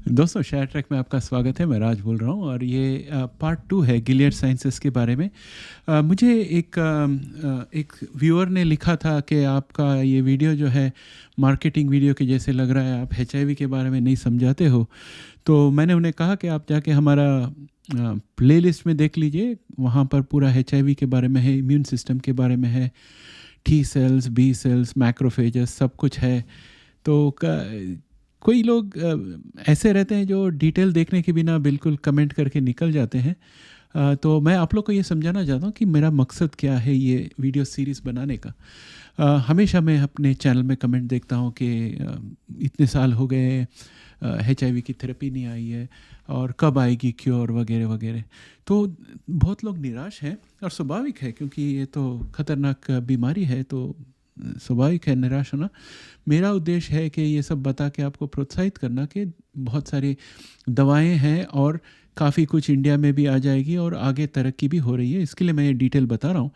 दोस्तों share track में आपका स्वागत है। मैं राज बोल रहा हूँ और ये पार्ट 2 है गिलियड साइंसेस के बारे में। मुझे एक व्यूअर ने लिखा था कि आपका ये वीडियो जो है मार्केटिंग वीडियो के जैसे लग रहा है, आप एचआईवी के बारे में नहीं समझाते हो। तो मैंने उन्हें कहा कि आप जाके हमारा प्लेलिस्ट में देख लीजिए, वहाँ पर पूरा एचआईवी के बारे में है, इम्यून सिस्टम के बारे में है, T cells, B cells, macrophages, सब कुछ है। तो कोई लोग ऐसे रहते हैं जो डिटेल देखने के बिना बिल्कुल कमेंट करके निकल जाते हैं। तो मैं आप लोग को ये समझाना चाहता हूँ कि मेरा मकसद क्या है ये वीडियो सीरीज़ बनाने का। हमेशा मैं अपने चैनल में कमेंट देखता हूँ कि इतने साल हो गए, एचआईवी की थेरेपी नहीं आई है और कब आएगी क्योर वगैरह वगैरह। तो बहुत लोग निराश हैं और स्वाभाविक है, क्योंकि ये तो ख़तरनाक बीमारी है, तो स्वाभाविक है निराश होना। मेरा उद्देश्य है कि ये सब बता के आपको प्रोत्साहित करना कि बहुत सारी दवाएं हैं और काफ़ी कुछ इंडिया में भी आ जाएगी और आगे तरक्की भी हो रही है, इसके लिए मैं ये डिटेल बता रहा हूँ।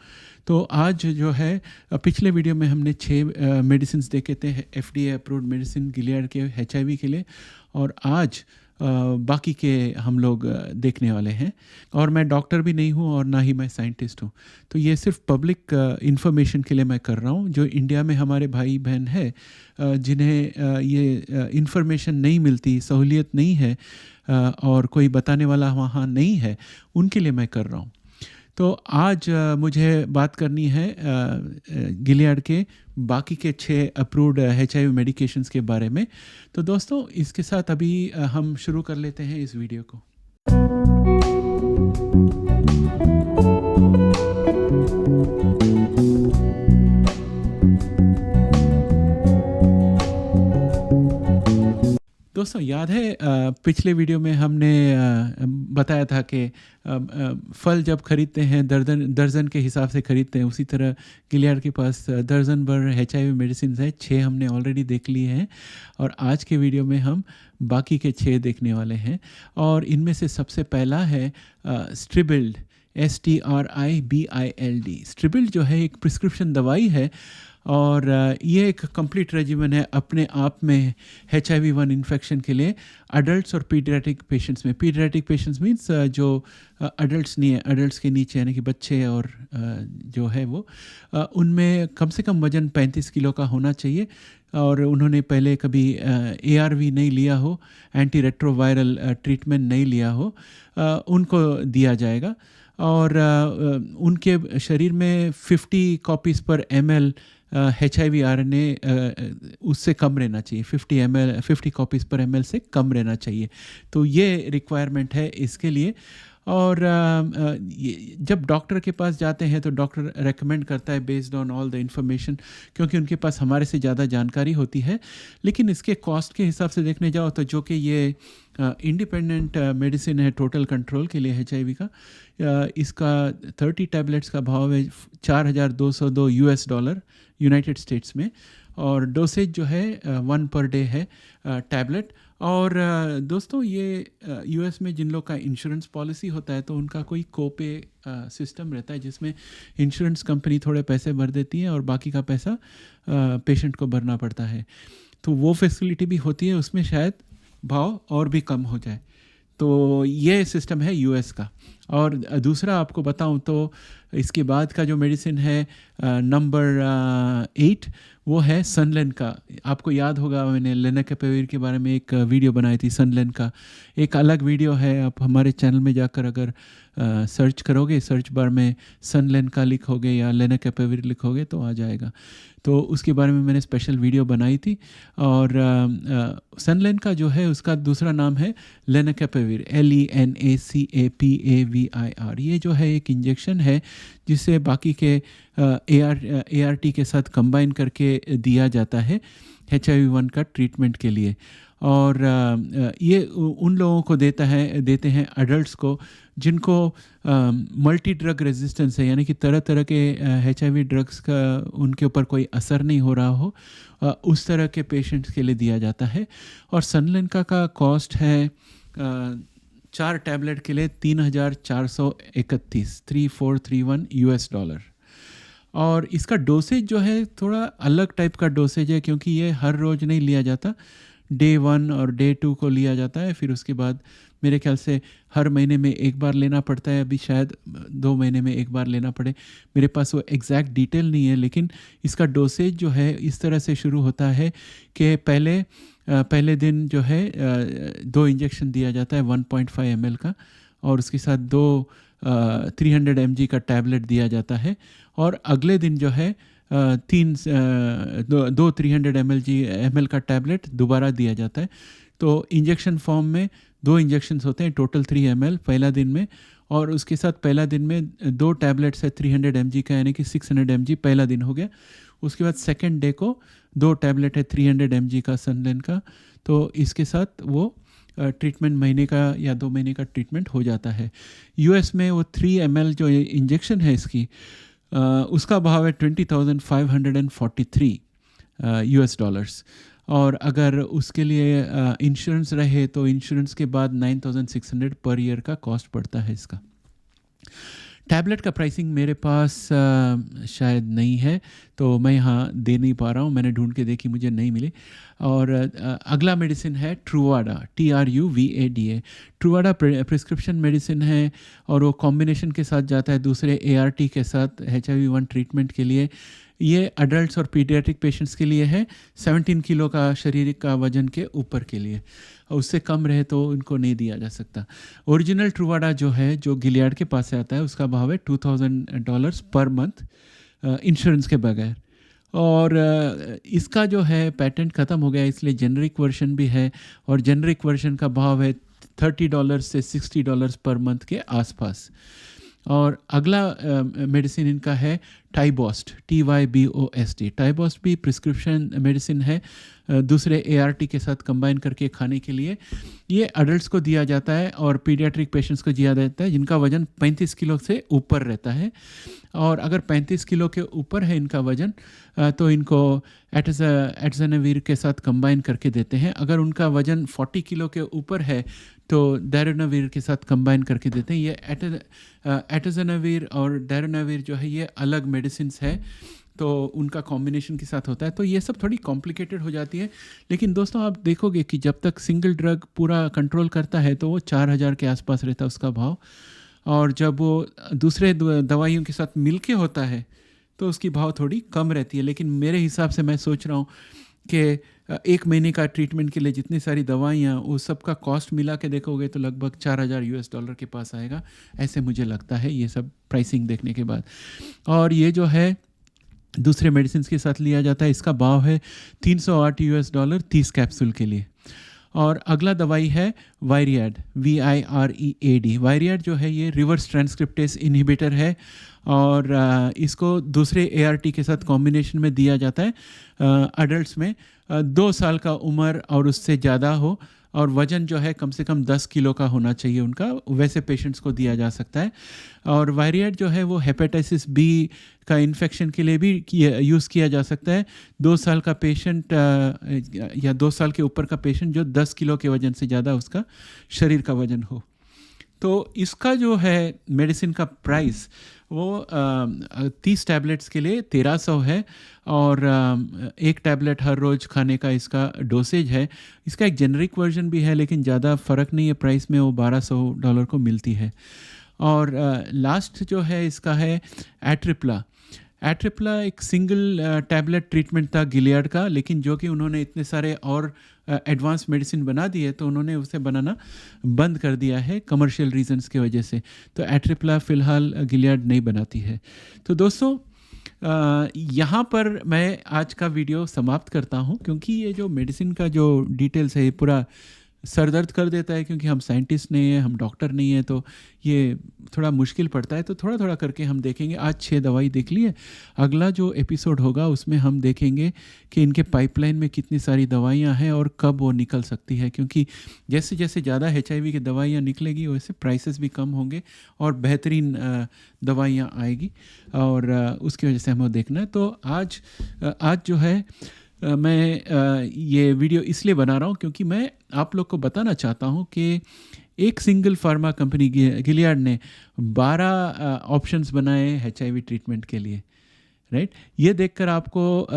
तो आज जो है, पिछले वीडियो में हमने 6 मेडिसिन देखे थे, FDA अप्रूव्ड मेडिसिन गिलियड के एचआईवी के लिए, और आज बाकी के हम लोग देखने वाले हैं। और मैं डॉक्टर भी नहीं हूँ और ना ही मैं साइंटिस्ट हूँ, तो ये सिर्फ पब्लिक इन्फॉर्मेशन के लिए मैं कर रहा हूँ। जो इंडिया में हमारे भाई बहन है जिन्हें ये इन्फॉर्मेशन नहीं मिलती, सहूलियत नहीं है और कोई बताने वाला वहाँ नहीं है, उनके लिए मैं कर रहा हूँ। तो आज मुझे बात करनी है गिलियड के बाकी के 6 अप्रूव्ड एचआईवी मेडिकेशंस के बारे में। तो दोस्तों, इसके साथ अभी हम शुरू कर लेते हैं इस वीडियो को। दोस्तों, याद है पिछले वीडियो में हमने बताया था कि फल जब खरीदते हैं दर्जन के हिसाब से खरीदते हैं, उसी तरह गिलियड के पास दर्जन भर एचआईवी मेडिसिन है। 6 हमने ऑलरेडी देख लिए हैं और आज के वीडियो में हम बाकी के 6 देखने वाले हैं। और इनमें से सबसे पहला है स्ट्रिबिल्ड, STRIBILD। स्ट्रिबिल्ड जो है एक प्रिस्क्रिप्शन दवाई है और ये एक कंप्लीट रेजिमेन है अपने आप में HIV-1 इन्फेक्शन के लिए अडल्ट्स और पीडियाट्रिक पेशेंट्स में। पीडियाट्रिक पेशेंट्स मीन्स जो अडल्ट्स नहीं है, अडल्ट्स के नीचे यानी कि बच्चे और जो है वो उनमें कम से कम वज़न 35 किलो का होना चाहिए और उन्होंने पहले कभी ARV नहीं लिया हो, एंटी रेट्रोवायरल ट्रीटमेंट नहीं लिया हो, उनको दिया जाएगा। और उनके शरीर में 50 कॉपीज़ पर ml HIV RNA उससे कम रहना चाहिए, 50 कॉपीज़ पर ml से कम रहना चाहिए। तो ये रिक्वायरमेंट है इसके लिए। और जब डॉक्टर के पास जाते हैं तो डॉक्टर रेकमेंड करता है based on all the information, क्योंकि उनके पास हमारे से ज़्यादा जानकारी होती है। लेकिन इसके कॉस्ट के हिसाब से देखने जाओ तो जो कि ये इंडिपेंडेंट मेडिसिन है टोटल कंट्रोल के लिए HIV का, इसका 30 टैबलेट्स का भाव है $4,202 यूनाइटेड स्टेट्स में, और डोसेज जो है 1 पर डे है टैबलेट। और दोस्तों, ये US में जिन लोग का इंश्योरेंस पॉलिसी होता है तो उनका कोई कोपे सिस्टम रहता है जिसमें इंश्योरेंस कंपनी थोड़े पैसे भर देती है और बाकी का पैसा पेशेंट को भरना पड़ता है। तो वो फैसिलिटी भी होती है, उसमें शायद भाव और भी कम हो जाए। तो ये सिस्टम है US का। और दूसरा आपको बताऊं तो इसके बाद का जो मेडिसिन है नंबर 8, वो है सनलेन का। आपको याद होगा मैंने लेनाकेपेविर के बारे में एक वीडियो बनाई थी, सनलेन का एक अलग वीडियो है। आप हमारे चैनल में जाकर अगर सर्च करोगे, सर्च बार में सनलेन का लिखोगे या लेनाकेपेविर लिखोगे तो आ जाएगा। तो उसके बारे में मैंने स्पेशल वीडियो बनाई थी। और सनलेन का जो है उसका दूसरा नाम है लेनाकेपेविर, LENACAPAVIR। ये जो है एक इंजेक्शन है जिसे बाकी के ART के साथ कंबाइन करके दिया जाता है HIV-1 का ट्रीटमेंट के लिए। और ये उन लोगों को देते हैं अडल्ट्स को जिनको मल्टी ड्रग रेजिस्टेंस है, यानी कि तरह तरह के HIV ड्रग्स का उनके ऊपर कोई असर नहीं हो रहा हो, उस तरह के पेशेंट्स के लिए दिया जाता है। और सनलेनका का कॉस्ट है 4 टैबलेट के लिए $3,431 और इसका डोसेज जो है थोड़ा अलग टाइप का डोसेज है, क्योंकि ये हर रोज़ नहीं लिया जाता। डे 1 और डे 2 को लिया जाता है, फिर उसके बाद मेरे ख्याल से हर महीने में एक बार लेना पड़ता है, अभी शायद 2 महीने में एक बार लेना पड़े, मेरे पास वो एग्जैक्ट डिटेल नहीं है। लेकिन इसका डोसेज जो है इस तरह से शुरू होता है कि पहले दिन जो है 2 इंजेक्शन दिया जाता है 1.5 ml का, और उसके साथ 300 mg का टैबलेट दिया जाता है, और अगले दिन जो है 300 ml का टैबलेट दोबारा दिया जाता है। तो इंजेक्शन फॉर्म में 2 इंजेक्शन्स होते हैं, टोटल 3 ml पहला दिन में, और उसके साथ पहला दिन में 2 टैबलेट्स है 300 mg का, यानी कि 600 mg पहला दिन हो गया। उसके बाद सेकेंड डे को 2 टैबलेट है 300 mg का सनलेन का। तो इसके साथ वो ट्रीटमेंट महीने का या 2 महीने का ट्रीटमेंट हो जाता है। यूएस में वो 3 ml जो इंजेक्शन है इसकी, उसका भाव है $20,543 US डॉलर्स, और अगर उसके लिए इंश्योरेंस रहे तो इंश्योरेंस के बाद 9,600 पर ईयर का कॉस्ट पड़ता है इसका। टैबलेट का प्राइसिंग मेरे पास शायद नहीं है, तो मैं यहाँ दे नहीं पा रहा हूँ, मैंने ढूंढ के देखी, मुझे नहीं मिली। और अगला मेडिसिन है ट्रूवाडा, TRUVADA। ट्रूवाडा प्रिस्क्रिप्शन मेडिसिन है, और वो कॉम्बिनेशन के साथ जाता है दूसरे ART के साथ HIV-1 ट्रीटमेंट के लिए। ये अडल्ट्स और पीडियाट्रिक पेशेंट्स के लिए है, 17 किलो का शारीरिक का वजन के ऊपर के लिए, और उससे कम रहे तो इनको नहीं दिया जा सकता। ओरिजिनल ट्रूवाडा जो है, जो गिलियाड के पास से आता है, उसका भाव है $2,000 पर मंथ इंश्योरेंस के बगैर। और इसका जो है पेटेंट ख़त्म हो गया, इसलिए जेनरिक वर्जन भी है, और जेनरिक वर्जन का भाव है $30 से $60 पर मंथ के आसपास। और अगला मेडिसिन इनका है टाइबोस्ट, TYBOST। टाइबोस्ट भी प्रिस्क्रिप्शन मेडिसिन है, दूसरे ART के साथ कंबाइन करके खाने के लिए। ये अडल्ट्स को दिया जाता है और पीडियाट्रिक पेशेंट्स को दिया जाता है जिनका वजन 35 किलो से ऊपर रहता है। और अगर 35 किलो के ऊपर है इनका वजन, तो इनको एटजानावीर के साथ कंबाइन करके देते हैं। अगर उनका वजन 40 किलो के ऊपर है तो डायरोनावीर के साथ कंबाइन करके देते हैं। ये एटजानावीर और डायरोनावीर जो है ये अलग मेडिसिन्स है, तो उनका कॉम्बिनेशन के साथ होता है। तो ये सब थोड़ी कॉम्प्लिकेटेड हो जाती है, लेकिन दोस्तों आप देखोगे कि जब तक सिंगल ड्रग पूरा कंट्रोल करता है तो वो 4,000 के आसपास रहता है उसका भाव, और जब वो दूसरे दवाइयों के साथ मिलके होता है तो उसकी भाव थोड़ी कम रहती है। लेकिन मेरे हिसाब से मैं सोच रहा हूँ कि 1 महीने का ट्रीटमेंट के लिए जितनी सारी दवाइयाँ, वो सब का कॉस्ट मिला के देखोगे तो लगभग $4,000 के पास आएगा, ऐसे मुझे लगता है ये सब प्राइसिंग देखने के बाद। और ये जो है दूसरे मेडिसिन के साथ लिया जाता है, इसका भाव है $308 30 कैप्सूल के लिए। और अगला दवाई है वायरिएड, VIREAD। वायरिएड जो है ये रिवर्स ट्रांसक्रिप्टेस इनहिबिटर है, और इसको दूसरे ART के साथ कॉम्बिनेशन में दिया जाता है अडल्ट्स में 2 साल का उम्र और उससे ज़्यादा हो, और वज़न जो है कम से कम 10 किलो का होना चाहिए उनका, वैसे पेशेंट्स को दिया जा सकता है। और वायरिएड जो है वो हेपेटाइटिस B का इन्फेक्शन के लिए भी यूज़ किया जा सकता है। 2 साल का पेशेंट या 2 साल के ऊपर का पेशेंट जो 10 किलो के वज़न से ज़्यादा उसका शरीर का वज़न हो। तो इसका जो है मेडिसिन का प्राइस वो 30 टैबलेट्स के लिए 1,300 है, और 1 टैबलेट हर रोज़ खाने का इसका डोसेज है। इसका एक जेनरिक वर्जन भी है, लेकिन ज़्यादा फ़र्क नहीं है प्राइस में, वो $1,200 को मिलती है। और लास्ट जो है इसका है एट्रिप्ला। एट्रिप्ला एक सिंगल टैबलेट ट्रीटमेंट था गिलियाड का, लेकिन जो कि उन्होंने इतने सारे और एडवांस मेडिसिन बना दी है तो उन्होंने उसे बनाना बंद कर दिया है कमर्शियल रीजंस की वजह से। तो एट्रिप्ला फ़िलहाल गिलियाड नहीं बनाती है। तो दोस्तों यहाँ पर मैं आज का वीडियो समाप्त करता हूँ, क्योंकि ये जो मेडिसिन का जो डिटेल्स है ये पूरा सर दर्द कर देता है, क्योंकि हम साइंटिस्ट नहीं हैं, हम डॉक्टर नहीं हैं, तो ये थोड़ा मुश्किल पड़ता है। तो थोड़ा थोड़ा करके हम देखेंगे। आज 6 दवाई देख ली है, अगला जो एपिसोड होगा उसमें हम देखेंगे कि इनके पाइपलाइन में कितनी सारी दवाइयाँ हैं और कब वो निकल सकती है, क्योंकि जैसे जैसे ज़्यादा HIV की दवाइयाँ निकलेगी वैसे प्राइसेस भी कम होंगे और बेहतरीन दवाइयाँ आएगी, और उसकी वजह से हमें देखना है। तो आज जो है मैं ये वीडियो इसलिए बना रहा हूँ क्योंकि मैं आप लोग को बताना चाहता हूँ कि एक सिंगल फार्मा कंपनी गिलियाड ने 12 ऑप्शंस बनाए HIV ट्रीटमेंट के लिए। राइट। ये देखकर आपको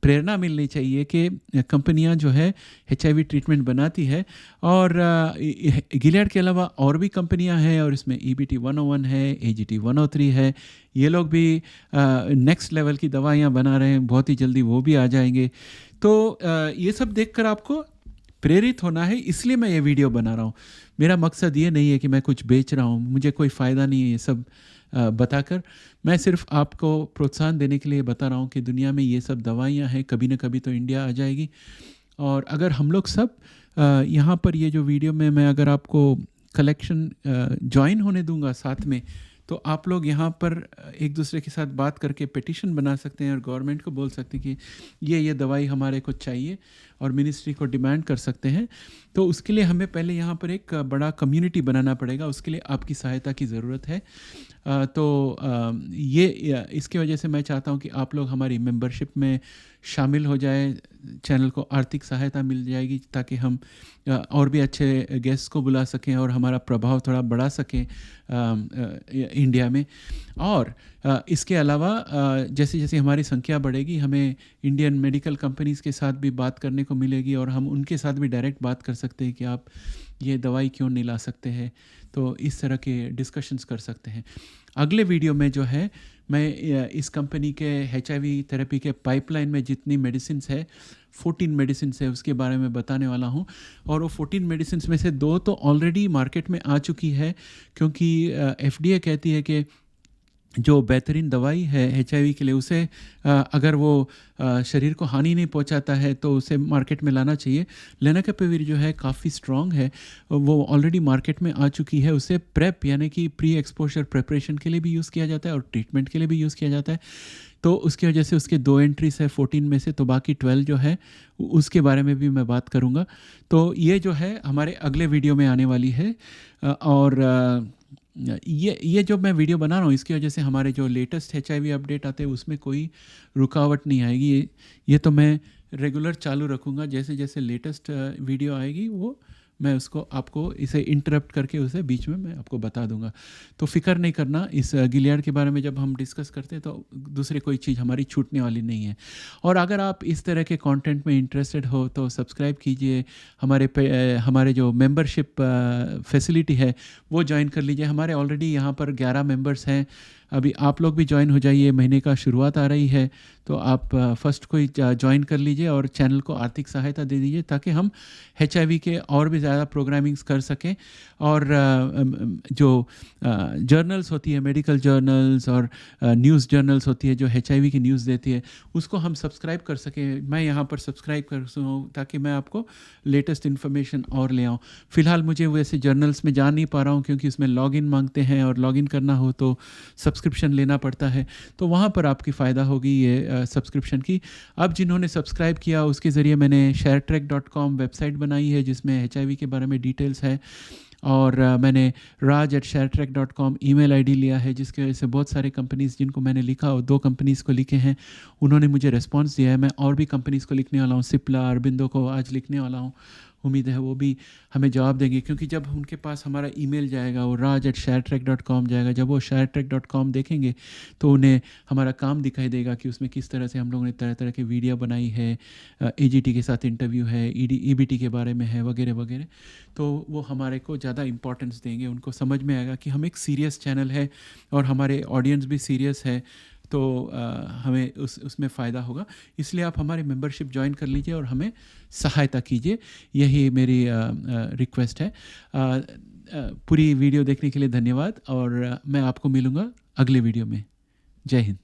प्रेरणा मिलनी चाहिए कि कंपनियां जो है HIV ट्रीटमेंट बनाती है, और गिलियड के अलावा और भी कंपनियां हैं, और इसमें EBT 101 है, AGT 103 है। ये लोग भी नेक्स्ट लेवल की दवाइयां बना रहे हैं, बहुत ही जल्दी वो भी आ जाएंगे। तो ये सब देखकर आपको प्रेरित होना है, इसलिए मैं ये वीडियो बना रहा हूँ। मेरा मकसद ये नहीं है कि मैं कुछ बेच रहा हूँ, मुझे कोई फ़ायदा नहीं है ये सब बताकर। मैं सिर्फ आपको प्रोत्साहन देने के लिए बता रहा हूँ कि दुनिया में ये सब दवाइयाँ हैं, कभी ना कभी तो इंडिया आ जाएगी। और अगर हम लोग सब यहाँ पर ये जो वीडियो में मैं अगर आपको कलेक्शन ज्वाइन होने दूंगा साथ में, तो आप लोग यहाँ पर एक दूसरे के साथ बात करके पिटिशन बना सकते हैं और गवर्नमेंट को बोल सकते हैं कि ये दवाई हमारे को चाहिए, और मिनिस्ट्री को डिमांड कर सकते हैं। तो उसके लिए हमें पहले यहाँ पर एक बड़ा कम्युनिटी बनाना पड़ेगा, उसके लिए आपकी सहायता की ज़रूरत है। ये इसकी वजह से मैं चाहता हूँ कि आप लोग हमारी मेंबरशिप में शामिल हो जाए, चैनल को आर्थिक सहायता मिल जाएगी ताकि हम और भी अच्छे गेस्ट को बुला सकें और हमारा प्रभाव थोड़ा बढ़ा सकें इंडिया में। और इसके अलावा जैसे जैसे हमारी संख्या बढ़ेगी, हमें इंडियन मेडिकल कंपनीज़ के साथ भी बात करने को मिलेगी, और हम उनके साथ भी डायरेक्ट बात कर सकते हैं कि आप ये दवाई क्यों नहीं ला सकते हैं। तो इस तरह के डिस्कशंस कर सकते हैं। अगले वीडियो में जो है मैं इस कंपनी के HIV थेरेपी के पाइपलाइन में जितनी मेडिसिन्स है, 14 मेडिसिन्स है, उसके बारे में बताने वाला हूँ। और वो 14 मेडिसिन्स में से 2 तो ऑलरेडी मार्केट में आ चुकी है, क्योंकि FDA कहती है कि जो बेहतरीन दवाई है HIV के लिए, उसे अगर वो शरीर को हानि नहीं पहुंचाता है तो उसे मार्केट में लाना चाहिए। लेनाकापिविर जो है काफ़ी स्ट्रॉन्ग है, वो ऑलरेडी मार्केट में आ चुकी है। उसे प्रेप यानी कि प्री एक्सपोजर प्रिपरेशन के लिए भी यूज़ किया जाता है और ट्रीटमेंट के लिए भी यूज़ किया जाता है। तो उसकी वजह से उसके 2 एंट्रीज है 14 में से, तो बाकी 12 जो है उसके बारे में भी मैं बात करूँगा। तो ये जो है हमारे अगले वीडियो में आने वाली है। और ये जो मैं वीडियो बना रहा हूँ, इसकी वजह से हमारे जो लेटेस्ट HIV अपडेट आते हैं उसमें कोई रुकावट नहीं आएगी। ये तो मैं रेगुलर चालू रखूँगा, जैसे जैसे लेटेस्ट वीडियो आएगी वो मैं उसको आपको इसे इंटरप्ट करके उसे बीच में मैं आपको बता दूंगा। तो फिक्र नहीं करना, इस गिलियड के बारे में जब हम डिस्कस करते हैं तो दूसरी कोई चीज़ हमारी छूटने वाली नहीं है। और अगर आप इस तरह के कंटेंट में इंटरेस्टेड हो तो सब्सक्राइब कीजिए, हमारे जो मेंबरशिप फैसिलिटी है वो ज्वाइन कर लीजिए। हमारे ऑलरेडी यहाँ पर 11 मेंबर्स हैं, अभी आप लोग भी ज्वाइन हो जाइए। महीने का शुरुआत आ रही है, तो आप फर्स्ट को ही ज्वाइन कर लीजिए और चैनल को आर्थिक सहायता दे दीजिए ताकि हम HIV के और भी ज़्यादा प्रोग्रामिंग्स कर सकें। और जो जर्नल्स होती है, मेडिकल जर्नल्स और न्यूज़ जर्नल्स होती है जो HIV की न्यूज़ देती है, उसको हम सब्सक्राइब कर सकें। मैं यहाँ पर सब्सक्राइब कर सकूँ ताकि मैं आपको लेटेस्ट इन्फॉर्मेशन और ले आऊँ। फ़िलहाल मुझे वैसे जर्नल्स में जा नहीं पा रहा हूँ क्योंकि उसमें लॉगिन मांगते हैं, और लॉगिन करना हो तो सब्सक्रिप्शन लेना पड़ता है। तो वहाँ पर आपकी फ़ायदा होगी ये सब्सक्रिप्शन की। अब जिन्होंने सब्सक्राइब किया उसके ज़रिए मैंने sharetrack.com वेबसाइट बनाई है जिसमें HIV के बारे में डिटेल्स है, और मैंने raj@sharetrack.com ईमेल आईडी लिया है, जिसकी वजह से बहुत सारे कंपनीज़ जिनको मैंने लिखा, और 2 कंपनीज़ को लिखे हैं, उन्होंने मुझे रिस्पांस दिया है। मैं और भी कंपनीज़ को लिखने वाला हूँ, सिप्ला, अरबिंदो को आज लिखने वाला हूँ। उम्मीद है वो भी हमें जवाब देंगे, क्योंकि जब उनके पास हमारा ईमेल जाएगा, वो raj@sharetrack.com जाएगा, जब वो sharetrack.com देखेंगे तो उन्हें हमारा काम दिखाई देगा कि उसमें किस तरह से हम लोगों ने तरह तरह की वीडियो बनाई है, AGT के साथ इंटरव्यू है, EBT के बारे में है, वगैरह वगैरह। तो वो हमारे को ज़्यादा इंपॉर्टेंस देंगे, उनको समझ में आएगा कि हम एक सीरियस चैनल है और हमारे ऑडियंस भी सीरियस है, तो हमें उसमें फ़ायदा होगा। इसलिए आप हमारी मेंबरशिप ज्वाइन कर लीजिए और हमें सहायता कीजिए, यही मेरी रिक्वेस्ट है। पूरी वीडियो देखने के लिए धन्यवाद, और मैं आपको मिलूँगा अगले वीडियो में। जय हिंद।